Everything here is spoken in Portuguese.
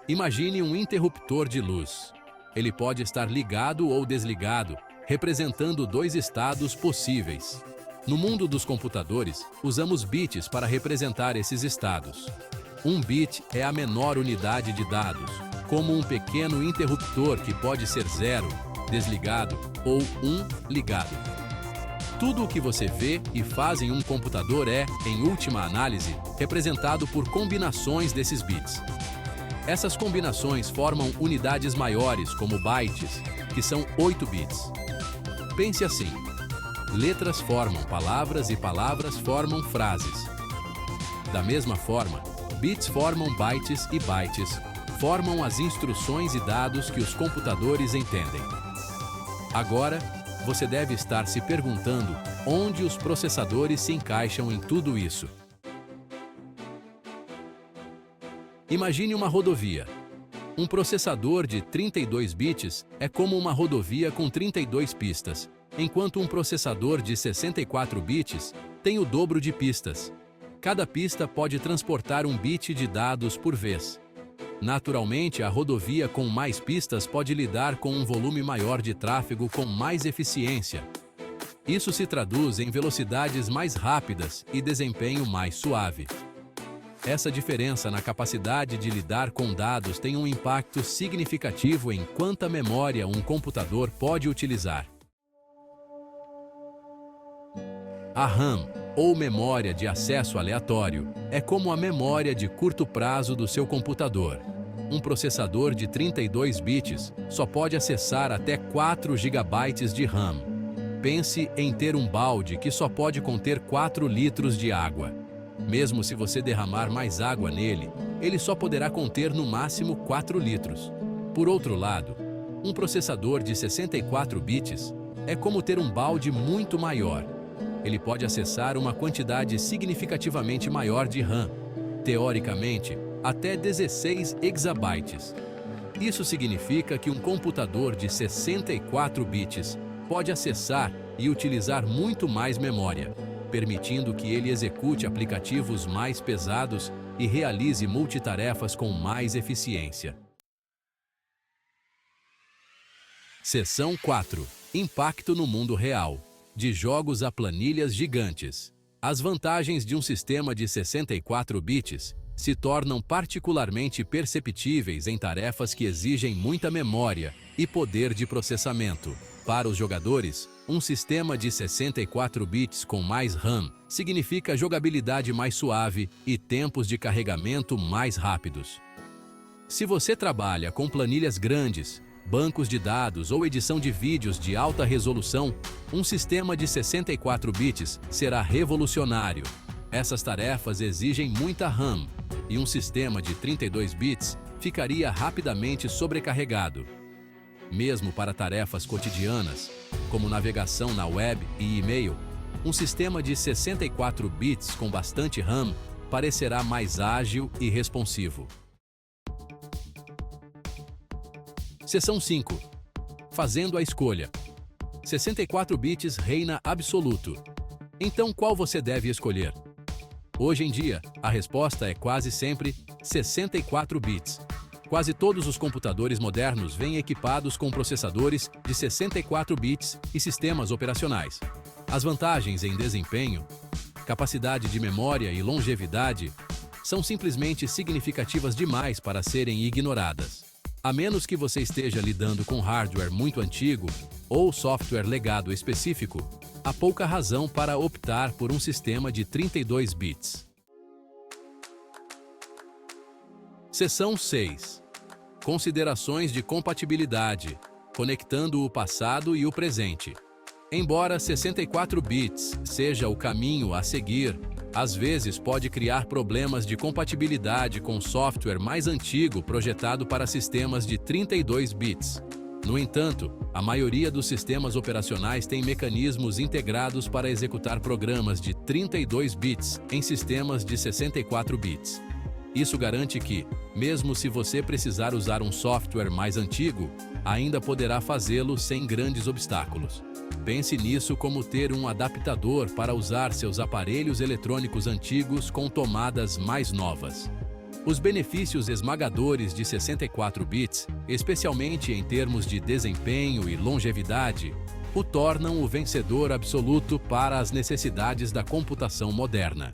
Imagine um interruptor de luz. Ele pode estar ligado ou desligado, representando dois estados possíveis. No mundo dos computadores, usamos bits para representar esses estados. Um bit é a menor unidade de dados, como um pequeno interruptor que pode ser 0, desligado, ou 1, ligado. Tudo o que você vê e faz em um computador é, em última análise, representado por combinações desses bits. Essas combinações formam unidades maiores, como bytes, que são 8 bits. Pense assim: letras formam palavras e palavras formam frases. Da mesma forma, bits formam bytes e bytes formam as instruções e dados que os computadores entendem. Agora, você deve estar se perguntando onde os processadores se encaixam em tudo isso. Imagine uma rodovia. Um processador de 32 bits é como uma rodovia com 32 pistas, enquanto um processador de 64 bits tem o dobro de pistas. Cada pista pode transportar um bit de dados por vez. Naturalmente, a rodovia com mais pistas pode lidar com um volume maior de tráfego com mais eficiência. Isso se traduz em velocidades mais rápidas e desempenho mais suave. Essa diferença na capacidade de lidar com dados tem um impacto significativo em quanta memória um computador pode utilizar. A RAM, ou memória de acesso aleatório, é como a memória de curto prazo do seu computador. Um processador de 32 bits só pode acessar até 4 GB de RAM. Pense em ter um balde que só pode conter 4 litros de água. Mesmo se você derramar mais água nele, ele só poderá conter no máximo 4 litros. Por outro lado, um processador de 64 bits é como ter um balde muito maior. Ele pode acessar uma quantidade significativamente maior de RAM, teoricamente, até 16 exabytes. Isso significa que um computador de 64 bits pode acessar e utilizar muito mais memória, permitindo que ele execute aplicativos mais pesados e realize multitarefas com mais eficiência. Seção 4. Impacto no mundo real. De jogos a planilhas gigantes. As vantagens de um sistema de 64 bits se tornam particularmente perceptíveis em tarefas que exigem muita memória e poder de processamento. Para os jogadores, um sistema de 64 bits com mais RAM significa jogabilidade mais suave e tempos de carregamento mais rápidos. Se você trabalha com planilhas grandes, bancos de dados ou edição de vídeos de alta resolução, um sistema de 64 bits será revolucionário. Essas tarefas exigem muita RAM, e um sistema de 32 bits ficaria rapidamente sobrecarregado. Mesmo para tarefas cotidianas, como navegação na web e e-mail, um sistema de 64 bits com bastante RAM parecerá mais ágil e responsivo. Seção 5. Fazendo a escolha. 64 bits reina absoluto. Então, qual você deve escolher? Hoje em dia, a resposta é quase sempre 64 bits. Quase todos os computadores modernos vêm equipados com processadores de 64 bits e sistemas operacionais. As vantagens em desempenho, capacidade de memória e longevidade são simplesmente significativas demais para serem ignoradas. A menos que você esteja lidando com hardware muito antigo ou software legado específico, há pouca razão para optar por um sistema de 32 bits. Seção 6. Considerações de compatibilidade, conectando o passado e o presente. Embora 64 bits seja o caminho a seguir, às vezes pode criar problemas de compatibilidade com software mais antigo projetado para sistemas de 32 bits. No entanto, a maioria dos sistemas operacionais tem mecanismos integrados para executar programas de 32 bits em sistemas de 64 bits. Isso garante que, mesmo se você precisar usar um software mais antigo, ainda poderá fazê-lo sem grandes obstáculos. Pense nisso como ter um adaptador para usar seus aparelhos eletrônicos antigos com tomadas mais novas. Os benefícios esmagadores de 64 bits, especialmente em termos de desempenho e longevidade, o tornam o vencedor absoluto para as necessidades da computação moderna.